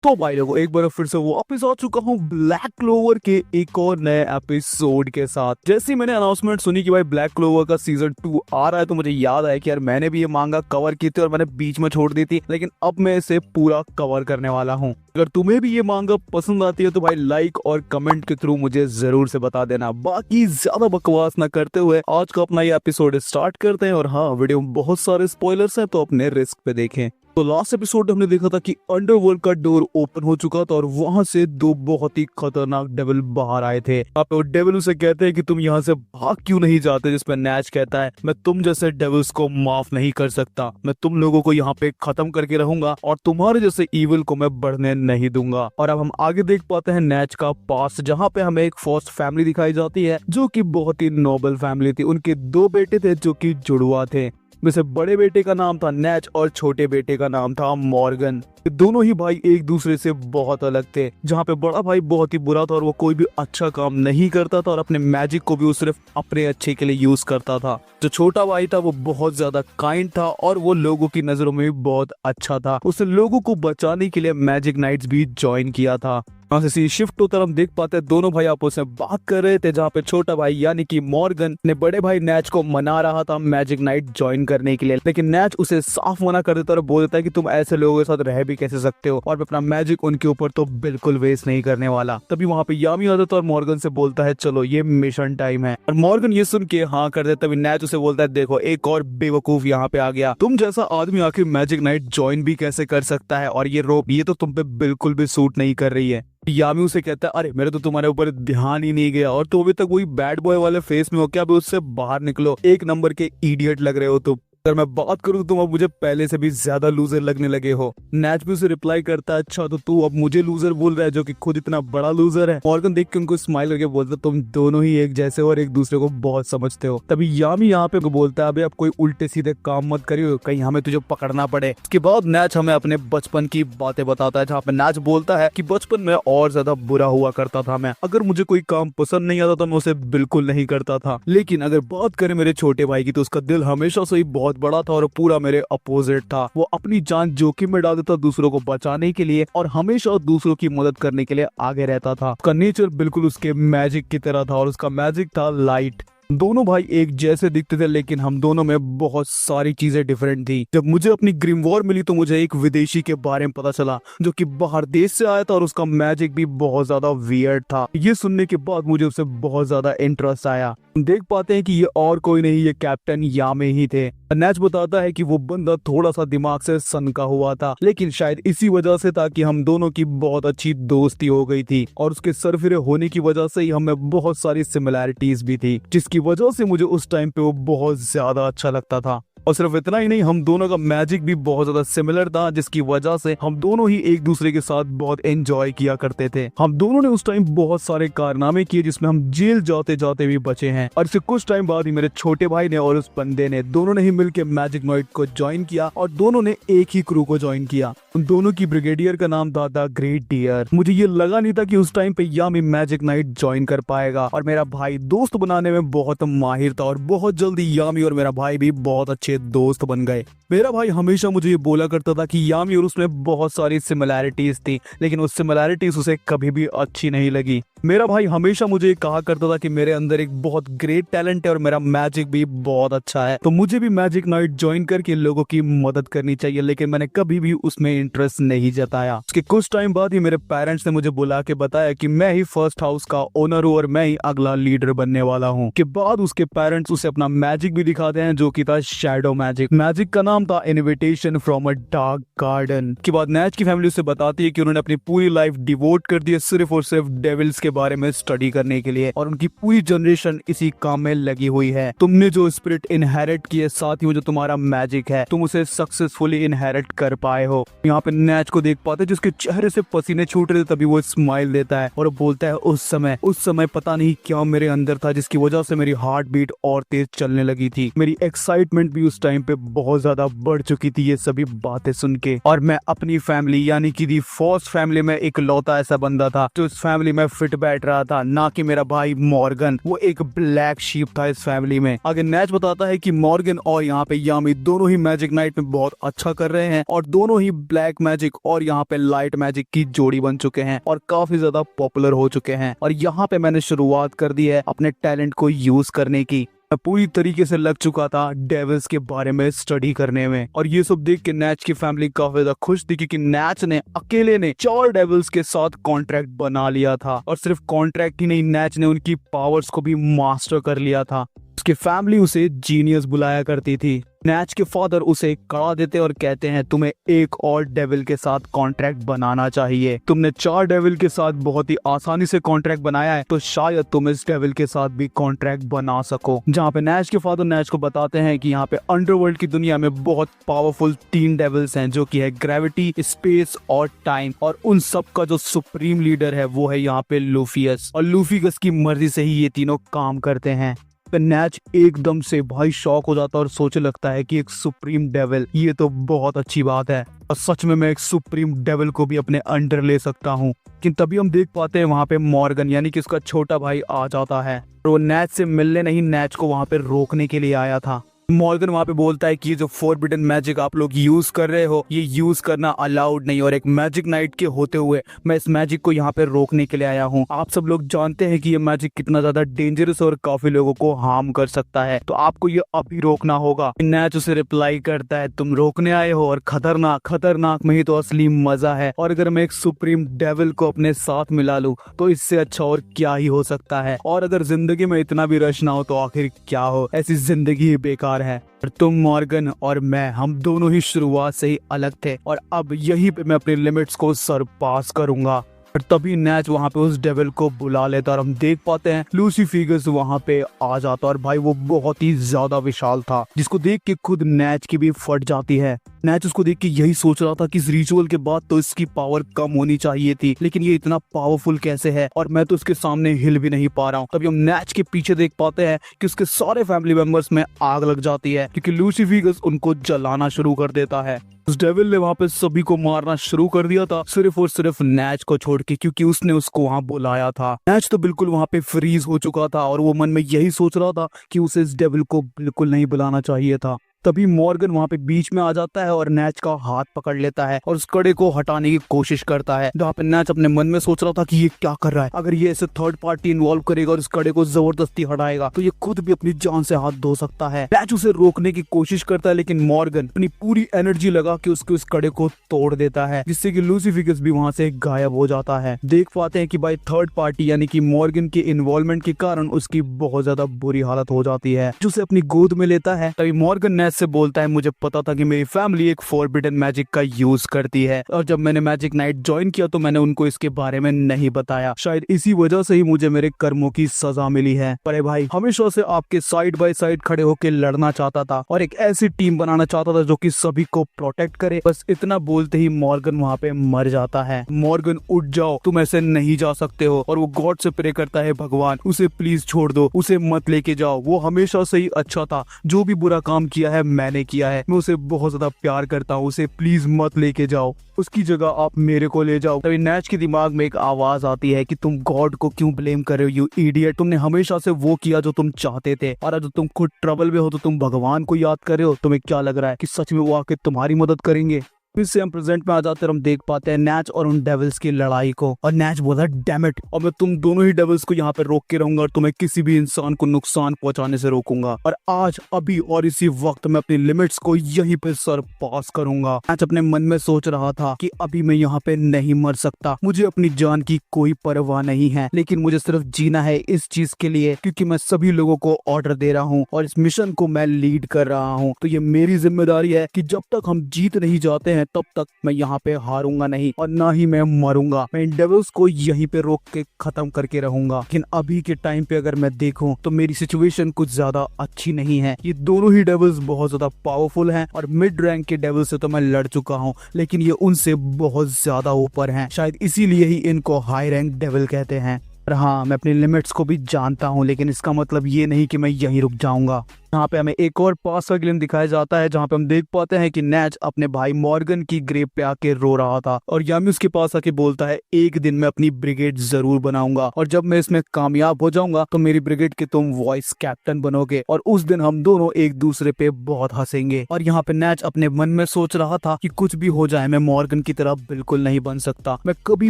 तो भाई लोगों, एक बार फिर से वापस आ चुका हूँ ब्लैक क्लोवर के एक और नए एपिसोड के साथ। जैसे ही मैंने अनाउंसमेंट सुनी कि भाई ब्लैक क्लोवर का सीजन 2 आ रहा है, तो मुझे याद आया कि यार मैंने भी ये मांगा कवर की थी और मैंने बीच में छोड़ दी थी, लेकिन अब मैं इसे पूरा कवर करने वाला हूँ। अगर तुम्हें भी ये मांगा पसंद आती है तो भाई लाइक और कमेंट के थ्रू मुझे जरूर से बता देना। बाकी ज्यादा बकवास ना करते हुए आज का अपना ये एपिसोड स्टार्ट करते हैं। और हाँ, वीडियो में बहुत सारे स्पॉयलर्स हैं, तो अपने रिस्क पे देखें। तो लास्ट एपिसोड हमने देखा था कि अंडरवर्ल्ड का डोर ओपन हो चुका था और वहां से दो बहुत ही खतरनाक डेविल बाहर आए थे। आप डेविल उसे कहते हैं कि तुम यहाँ से भाग क्यों नहीं जाते, जिसपे नैच कहता है मैं तुम जैसे डेविल्स को माफ नहीं कर सकता, मैं तुम लोगों को यहाँ पे खत्म करके रहूंगा और तुम्हारे जैसे इविल को मैं बढ़ने नहीं दूंगा। और अब हम आगे देख पाते हैं नैच का पास्ट, जहाँ पे हमें एक फर्स्ट फैमिली दिखाई जाती है जो की बहुत ही नोबल फैमिली थी। उनके दो बेटे थे जो की जुड़वा थे। वैसे बड़े बेटे का नाम था नैच और छोटे बेटे का नाम था मॉर्गन। दोनों ही भाई एक दूसरे से बहुत अलग थे, जहाँ पे बड़ा भाई बहुत ही बुरा था और वो कोई भी अच्छा काम नहीं करता था और अपने मैजिक को भी वो सिर्फ अपने अच्छे के लिए यूज करता था। जो छोटा भाई था वो बहुत ज्यादा काइंड था और वो लोगों की नजरों में भी बहुत अच्छा था। उसने लोगों को बचाने के लिए मैजिक नाइट्स भी ज्वाइन किया था। वहां से शिफ्ट होकर हम देख पाते हैं दोनों भाई आपस में बात कर रहे थे, जहाँ पे छोटा भाई यानी कि मॉर्गन ने बड़े भाई नैच को मना रहा था मैजिक नाइट ज्वाइन करने के लिए, लेकिन नैच उसे साफ मना कर देता और बोल देता है कि तुम ऐसे लोगों के साथ रह भी कैसे सकते हो और मैं अपना मैजिक उनके ऊपर तो बिल्कुल वेस्ट नहीं करने वाला। तभी वहाँ पे यामी आ जाता और मॉर्गन से बोलता है चलो ये मिशन टाइम है। और मॉर्गन ये सुन के हाँ कर देता। तभी नैच उसे बोलता है देखो एक और बेवकूफ यहाँ पे आ गया, तुम जैसा आदमी आखिर मैजिक नाइट ज्वाइन भी कैसे कर सकता है, और ये रोप ये तो तुम पे बिल्कुल भी सूट नहीं कर रही है। यामी उसे कहता है अरे मेरे तो तुम्हारे ऊपर ध्यान ही नहीं गया और तुम अभी तक वही बैड बॉय वाले फेस में हो क्या, अभी उससे बाहर निकलो, एक नंबर के इडियट लग रहे हो तुम। अगर मैं बात करूं तुम अब मुझे पहले से भी ज्यादा लूजर लगने लगे हो। नैच भी उसे रिप्लाई करता है अच्छा तो तू अब मुझे लूजर बोल रहा है जो कि खुद इतना बड़ा लूजर है। मॉर्गन देख के उनको स्माइल करके बोलता तुम दोनों ही एक जैसे हो और एक दूसरे को बहुत समझते हो। तभी यामी यहाँ पे बोलता है अबे अब कोई उल्टे सीधे काम मत करियो, कहीं हमें तुझे पकड़ना पड़े। उसके बाद नैच हमें अपने बचपन की बातें बताता है, जहाँ पे नैच बोलता है कि बचपन में और ज्यादा बुरा हुआ करता था मैं, अगर मुझे कोई काम पसंद नहीं आता तो मैं उसे बिल्कुल नहीं करता था। लेकिन अगर बात करें मेरे छोटे भाई की तो उसका दिल हमेशा से ही बहुत बड़ा था और पूरा मेरे अपोजिट था। वो अपनी जान जोखिम में डाल देता दूसरों को बचाने के लिए और हमेशा दूसरों की मदद करने के लिए आगे रहता था। उसका नेचर बिल्कुल उसके मैजिक की तरह था और उसका मैजिक था लाइट। दोनों भाई एक जैसे दिखते थे लेकिन हम दोनों में बहुत सारी चीजें डिफरेंट थी। जब मुझे अपनी ग्रिम वॉर मिली तो मुझे एक विदेशी के बारे में पता चला जो कि बाहर देश से आया था और उसका मैजिक भी बहुत ज्यादा वियर्ड था। ये सुनने के बाद मुझे उससे बहुत ज्यादा इंटरेस्ट आया। देख पाते हैं कि ये और कोई नहीं, ये कैप्टन यामे ही थे। नैच बताता है कि वो बंदा थोड़ा सा दिमाग से सनका हुआ था, लेकिन शायद इसी वजह से था कि हम दोनों की बहुत अच्छी दोस्ती हो गई थी और उसके सरफिरे होने की वजह से ही हमें बहुत सारी सिमिलैरिटीज भी थी, जिसकी वजह से मुझे उस टाइम पे वो बहुत ज्यादा अच्छा लगता था। और सिर्फ इतना ही नहीं, हम दोनों का मैजिक भी बहुत ज्यादा सिमिलर था, जिसकी वजह से हम दोनों ही एक दूसरे के साथ बहुत एंजॉय किया करते थे। हम दोनों ने उस टाइम बहुत सारे कारनामे किए जिसमें हम जेल जाते जाते भी बचे हैं। और इससे कुछ टाइम बाद ही मेरे छोटे भाई ने और उस बंदे ने दोनों ने ही मिलकर मैजिक नाइट को ज्वाइन किया और दोनों ने एक ही क्रू को ज्वाइन किया। उन दोनों की ब्रिगेडियर का नाम था द ग्रेट डियर। मुझे ये लगा नहीं था कि उस टाइम पे यामी मैजिक नाइट ज्वाइन कर पाएगा और मेरा भाई दोस्त बनाने में बहुत माहिर था और बहुत जल्दी यामी और मेरा भाई भी बहुत अच्छे दोस्त बन गए। मेरा भाई हमेशा मुझे ये बोला करता था कि यामी और उसमें बहुत सारी सिमिलैरिटीज थी, लेकिन उस सिमिलैरिटीज उसे कभी भी अच्छी नहीं लगी। मेरा भाई हमेशा मुझे ये कहा करता था कि मेरे अंदर एक बहुत ग्रेट टैलेंट है और मेरा मैजिक भी बहुत अच्छा है, तो मुझे भी मैजिक नाइट ज्वाइन करके लोगों की मदद करनी चाहिए, लेकिन मैंने कभी भी उसमें इंटरेस्ट नहीं जताया। उसके कुछ टाइम बाद ही मेरे पेरेंट्स ने मुझे बुला के बताया कि मैं ही फर्स्ट हाउस का ओनर हूँ और मैं ही अगला लीडर बनने वाला हूँ। के बाद उसके पेरेंट्स उसे अपना मैजिक भी दिखाते हैं जो कि था शैडो मैजिक। मैजिक का नाम था invitation from a dark garden. के बाद नैच की फैमिली उसे बताती है कि उन्होंने अपनी पूरी लाइफ डिवोट कर दी है सिर्फ और सिर्फ डेविल्स के बारे में स्टडी करने के लिए और उनकी पूरी जनरेशन इसी काम में लगी हुई है। तुमने जो स्पिरिट इनहेरिट की है, साथ ही जो तुम्हारा मैजिक है, तुम उसे सक्सेसफुली इनहेरिट कर पाए हो। यहाँ पे नैच को देख पाते जिसके चेहरे से पसीने छूट रहे थे, तभी वो स्माइल देता है और बोलता है उस समय पता नहीं क्या मेरे अंदर था जिसकी वजह से मेरी हार्ट बीट और तेज चलने लगी थी। मेरी एक्साइटमेंट भी उस टाइम पे बहुत ज्यादा बढ़ चुकी थी ये सभी बातें सुन के। और मैं अपनी फैमिली यानी कि दी फर्स्ट फैमिली में एक लौता ऐसा बंदा था जो इस फैमिली में फिट बैठ रहा था, ना कि मेरा भाई मॉर्गन। वो एक ब्लैक शीप था इस फैमिली में। आगे नेच बताता है कि मॉर्गन और यहाँ पे यामी दोनों ही मैजिक नाइट में बहुत अच्छा कर रहे हैं और दोनों ही ब्लैक मैजिक और यहाँ पे लाइट मैजिक की जोड़ी बन चुके हैं और काफी ज्यादा पॉपुलर हो चुके हैं। और यहाँ पे मैंने शुरुआत कर दी है अपने टैलेंट को यूज करने की। मैं पूरी तरीके से लग चुका था डेविल्स के बारे में स्टडी करने में। और ये सब देख के नैच की फैमिली काफी ज्यादा खुश थी क्योंकि नैच ने अकेले ने 4 डेविल्स के साथ कॉन्ट्रैक्ट बना लिया था। और सिर्फ कॉन्ट्रैक्ट ही नहीं, नैच ने उनकी पावर्स को भी मास्टर कर लिया था। उसकी फैमिली उसे जीनियस बुलाया करती थी। नैच के फादर उसे कड़ा देते और कहते हैं तुम्हें एक और डेविल के साथ कॉन्ट्रैक्ट बनाना चाहिए। तुमने 4 डेविल के साथ बहुत ही आसानी से कॉन्ट्रैक्ट बनाया है, तो शायद तुम इस डेविल के साथ भी कॉन्ट्रैक्ट बना सको। जहाँ पे नैच के फादर नैच को बताते हैं कि यहाँ पे अंडरवर्ल्ड की दुनिया में बहुत पावरफुल 3 डेविल्स हैं, जो कि है ग्रेविटी, स्पेस और टाइम। और उन सब का जो सुप्रीम लीडर है वो है यहाँ पे लूफियस। और लूफियस की मर्जी से ही ये तीनों काम करते हैं। नैच एकदम से भाई शॉक हो जाता है और सोचने लगता है कि एक सुप्रीम डेविल, ये तो बहुत अच्छी बात है और सच में मैं एक सुप्रीम डेविल को भी अपने अंडर ले सकता हूँ। लेकिन तभी हम देख पाते हैं वहाँ पे मॉर्गन यानी कि उसका छोटा भाई आ जाता है और वो नैच से मिलने नहीं, नैच को वहाँ पे रोकने के लिए आया था। मॉर्गन वहाँ पे बोलता है कि ये जो फॉरबिडन मैजिक आप लोग यूज कर रहे हो ये यूज करना अलाउड नहीं, और एक मैजिक नाइट के होते हुए मैं इस मैजिक को यहाँ पे रोकने के लिए आया हूँ। आप सब लोग जानते हैं कि ये मैजिक कितना ज्यादा डेंजरस और काफी लोगों को हार्म कर सकता है, तो आपको ये अभी रोकना होगा। नैच उसे रिप्लाई करता है तुम रोकने आए हो और खतरनाक खतरनाक में ही तो असली मजा है, और अगर मैं एक सुप्रीम डेविल को अपने साथ मिला लूं तो इससे अच्छा और क्या ही हो सकता है। और अगर जिंदगी में इतना भी रश ना हो तो आखिर क्या हो, ऐसी जिंदगी ही बेकार है। और तुम मॉर्गन और मैं, हम दोनों ही शुरुआत से ही अलग थे और अब यहीं पे मैं अपनी लिमिट्स को सरपास करूंगा। और तभी नैच वहाँ पे उस डेविल को बुला लेता और हम देख पाते हैं लूसीफिगस वहाँ पे आ जाता और भाई वो बहुत ही ज्यादा विशाल था, जिसको देख के खुद नैच की भी फट जाती है। नैच उसको देख के यही सोच रहा था कि इस रिचुअल के बाद तो इसकी पावर कम होनी चाहिए थी, लेकिन ये इतना पावरफुल कैसे है और मैं तो उसके सामने हिल भी नहीं पा रहा हूँ। तभी हम नैच के पीछे देख पाते हैं कि उसके सारे फैमिली मेंबर्स में आग लग जाती है क्योंकि लूसीफिगस उनको जलाना शुरू कर देता है। उस डेविल ने वहाँ पे सभी को मारना शुरू कर दिया था सिर्फ और सिर्फ नैच को छोड़ के, क्योंकि उसने उसको वहाँ बुलाया था। नैच तो बिल्कुल वहाँ पे फ्रीज हो चुका था और वो मन में यही सोच रहा था कि उसे इस डेविल को बिल्कुल नहीं बुलाना चाहिए था। तभी मॉर्गन वहाँ पे बीच में आ जाता है और नैच का हाथ पकड़ लेता है और उस कड़े को हटाने की कोशिश करता है। जहाँ पे नैच अपने मन में सोच रहा था कि ये क्या कर रहा है, अगर ये ऐसे थर्ड पार्टी इन्वॉल्व करेगा और इस कड़े को जबरदस्ती हटाएगा तो ये खुद भी अपनी जान से हाथ धो सकता है। नैच उसे रोकने की कोशिश करता है लेकिन मॉर्गन अपनी पूरी एनर्जी लगा के उसके उस कड़े को तोड़ देता है, जिससे कि लूसीफिगस भी वहाँ से गायब हो जाता है। देख पाते हैं कि भाई थर्ड पार्टी यानी कि मॉर्गन के इन्वॉल्वमेंट के कारण उसकी बहुत ज्यादा बुरी हालत हो जाती है, जो उसे अपनी गोद में लेता है। तभी मॉर्गन नैच से बोलता है मुझे पता था कि मेरी फैमिली एक फॉरबिडन मैजिक का यूज करती है और जब मैंने मैजिक नाइट ज्वाइन किया तो मैंने उनको इसके बारे में नहीं बताया, शायद इसी वजह से ही मुझे मेरे कर्मों की सजा मिली है। पर भाई हमेशा से आपके साइड बाय साइड खड़े होकर लड़ना चाहता था और एक ऐसी टीम बनाना चाहता था जो कि सभी को प्रोटेक्ट करे। बस इतना बोलते ही मॉर्गन वहाँ पे मर जाता है। मॉर्गन उठ जाओ, तुम ऐसे नहीं जा सकते हो, और वो गॉड से प्रे करता है भगवान उसे प्लीज छोड़ दो, उसे मत लेके जाओ, वो हमेशा से ही अच्छा था, जो भी बुरा काम किया है मैंने किया है, मैं उसे बहुत ज्यादा प्यार करता हूँ, उसे प्लीज मत लेके जाओ, उसकी जगह आप मेरे को ले जाओ। तभी नैच के दिमाग में एक आवाज आती है कि तुम गॉड को क्यों ब्लेम कर रहे हो, यू इडियट, तुमने हमेशा से वो किया जो तुम चाहते थे और आज तुम खुद ट्रबल में हो तो तुम भगवान को याद कर रहे हो। तुम्हें क्या लग रहा है कि सच में वो आके तुम्हारी मदद करेंगे? फिर से हम प्रेजेंट में आ जाते हैं और हम देख पाते हैं नैच और उन डेविल्स की लड़ाई को, और नैच बोला डैम इट, और मैं तुम दोनों ही डेविल्स को यहाँ पे रोक के रहूंगा और तुम्हें किसी भी इंसान को नुकसान पहुंचाने से रोकूंगा, और आज अभी और इसी वक्त मैं अपनी लिमिट्स को यहीं पे सर पास करूंगा। नैच अपने मन में सोच रहा था कि अभी मैं यहाँ पे नहीं मर सकता, मुझे अपनी जान की कोई परवाह नहीं है, लेकिन मुझे सिर्फ जीना है इस चीज के लिए क्योंकि मैं सभी लोगों को ऑर्डर दे रहा हूँ और इस मिशन को मैं लीड कर रहा हूँ। तो ये मेरी जिम्मेदारी है कि जब तक हम जीत नहीं जाते हैं तब तक मैं यहाँ पे हारूंगा नहीं और ना ही मैं मरूंगा। मैं इन डेविल्स को यहीं पे रोक के खत्म करके रहूंगा। लेकिन अभी के टाइम पे अगर मैं देखूं तो मेरी सिचुएशन कुछ ज्यादा अच्छी नहीं है। ये दोनों ही डेविल्स बहुत ज्यादा पावरफुल हैं और मिड रैंक के डेविल से तो मैं लड़ चुका हूँ, लेकिन ये उनसे बहुत ज्यादा ऊपर हैं। शायद इसीलिए ही इनको हाई रैंक डेविल कहते हैं। हाँ, मैं अपनी लिमिट्स को भी जानता हूँ, लेकिन इसका मतलब ये नहीं कि मैं यहीं रुक जाऊंगा। यहाँ पे हमें एक और पास का ग्लिम्स दिखाया जाता है जहाँ पे हम देख पाते हैं कि नेच अपने भाई मॉर्गन की ग्रेव पे आके रो रहा था और यामी उसके पास आके बोलता है एक दिन मैं अपनी ब्रिगेड जरूर बनाऊंगा और जब मैं इसमें कामयाब हो जाऊंगा तो मेरी ब्रिगेड के तुम वॉइस कैप्टन बनोगे और उस दिन हम दोनों एक दूसरे पे बहुत हंसेंगे। और यहाँ पे नेच अपने मन में सोच रहा था कि कुछ भी हो जाए मैं मॉर्गन की तरह बिल्कुल नहीं बन सकता, मैं कभी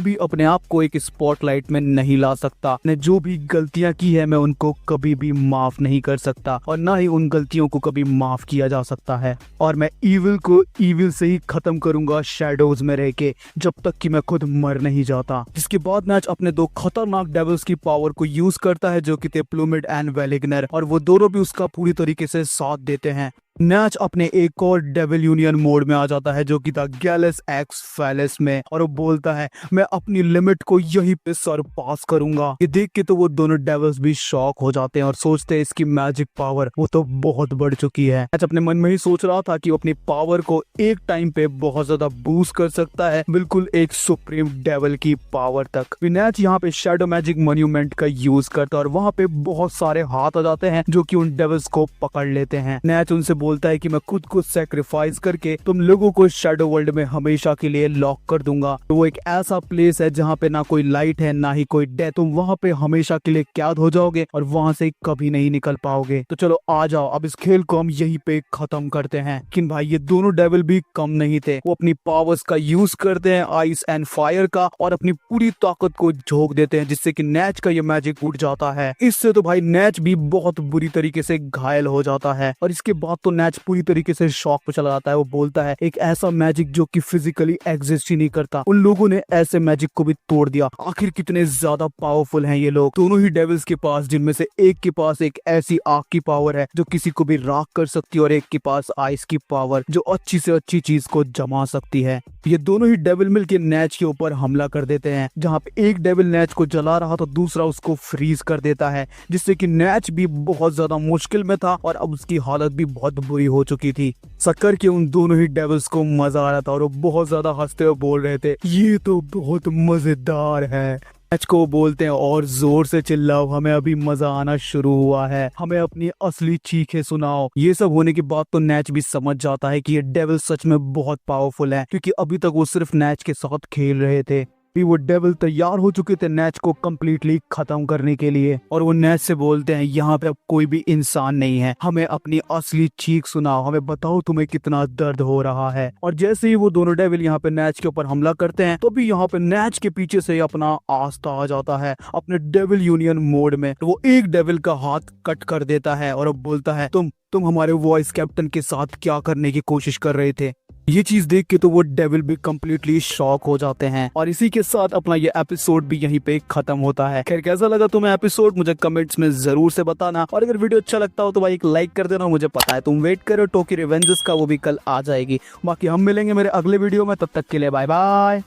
भी अपने आप को एक स्पॉटलाइट में नहीं ला सकता, मैं जो भी गलतियां की है मैं उनको कभी भी माफ नहीं कर सकता और ना ही उन गलतियों को कभी माफ किया जा सकता है और मैं ईविल को ईविल से ही खत्म करूंगा शैडोज में रह के जब तक कि मैं खुद मर नहीं जाता। जिसके बाद नेच अपने दो खतरनाक डेविल्स की पावर को यूज करता है जो कि थे प्लूमिड एंड वेलिग्नर और वो दोनों भी उसका पूरी तरीके से साथ देते हैं। नेच अपने एक और डेविल यूनियन मोड में आ जाता है जो कि था गैलस एक्स फैलेस में और वो बोलता है मैं अपनी लिमिट को यहीं पे सरपास करूंगा। ये देख के तो वो दोनों डेविल्स भी शॉक हो जाते हैं और सोचते हैं इसकी मैजिक पावर वो तो बहुत बढ़ चुकी है। नेच अपने मन में ही सोच रहा था कि वो अपनी पावर को एक टाइम पे बहुत ज्यादा बूस्ट कर सकता है, बिल्कुल एक सुप्रीम डेविल की पावर तक। नेच यहाँ पे शैडो मैजिक मॉन्यूमेंट का यूज करता है और वहाँ पे बहुत सारे हाथ आ जाते हैं जो कि उन डेविल्स को पकड़ लेते हैं। नेच उनसे बोलता है कि मैं खुद को सैक्रिफाइस करके तुम लोगों को शैडो वर्ल्ड में हमेशा के लिए लॉक कर दूंगा। तो वो एक ऐसा प्लेस है जहाँ पे ना कोई लाइट है ना ही कोई डेथ, तुम वहाँ पे हमेशा के लिए कैद हो जाओगे और वहाँ से कभी नहीं निकल पाओगे। तो चलो आ जाओ अब इस खेल को हम यहीं पे खत्म करते हैं। लेकिन भाई ये दोनों डेविल भी कम नहीं थे, वो अपनी पावर्स का यूज करते हैं आइस एंड फायर का और अपनी पूरी ताकत को झोंक देते हैं जिससे कि नेच का ये मैजिक उठ जाता है। इससे तो भाई नेच भी बहुत बुरी तरीके से घायल हो जाता है और इसके बाद तो नेच पूरी तरीके से शॉक पे चला जाता है। वो बोलता है एक ऐसा मैजिक जो कि फिजिकली एग्जिस्ट ही नहीं करता, उन लोगों ने ऐसे मैजिक को भी तोड़ दिया, आखिर कितने ज्यादा पावरफुल हैं ये लोग। दोनों ही डेविल्स के पास, जिनमें से एक के पास एक ऐसी आग की पावर है जो किसी को भी राख कर सकती है और एक के पास आइस की पावर जो अच्छी से अच्छी चीज को जमा सकती है। ये दोनों ही डेविल मिलके नेच के ऊपर हमला कर देते हैं। जहाँ पे एक डेविल नेच को जला रहा तो दूसरा उसको फ्रीज कर देता है जिससे कि नेच भी बहुत ज्यादा मुश्किल में था और अब उसकी हालत भी बहुत बुरी हो चुकी थी। शक्कर के उन दोनों ही डेविल्स को मजा आ रहा था और वो बहुत ज्यादा हंसते हुए बोल रहे थे ये तो बहुत मजेदार है। नेच को बोलते हैं और जोर से चिल्लाओ, हमें अभी मजा आना शुरू हुआ है, हमें अपनी असली चीखें सुनाओ। ये सब होने के बाद तो नेच भी समझ जाता है कि ये डेविल सच में बहुत पावरफुल है क्योंकि अभी तक वो सिर्फ नेच के साथ खेल रहे थे। भी वो डेविल तैयार हो चुके थे नेच को कम्प्लीटली खत्म करने के लिए और वो नेच से बोलते हैं यहाँ पे अब कोई भी इंसान नहीं है, हमें अपनी असली चीख सुनाओ, हमें बताओ तुम्हें कितना दर्द हो रहा है। और जैसे ही वो दोनों डेविल यहाँ पे नेच के ऊपर हमला करते हैं तो भी यहाँ पे नेच के पीछे से अपना आस्था आ जाता है अपने डेविल यूनियन मोड में। तो वो एक डेविल का हाथ कट कर देता है और अब बोलता है तुम हमारे वॉइस कैप्टन के साथ क्या करने की कोशिश कर रहे थे। ये चीज देख के तो वो डेविल भी कम्प्लीटली शॉक हो जाते हैं और इसी के साथ अपना ये एपिसोड भी यहीं पे खत्म होता है। खैर कैसा लगा तुम्हें एपिसोड मुझे कमेंट्स में जरूर से बताना और अगर वीडियो अच्छा लगता हो तो भाई एक लाइक कर देना। मुझे पता है तुम वेट करो टोकी रिवेंजेस का, वो भी कल आ जाएगी। बाकी हम मिलेंगे मेरे अगले वीडियो में, तब तक के लिए बाय बाय।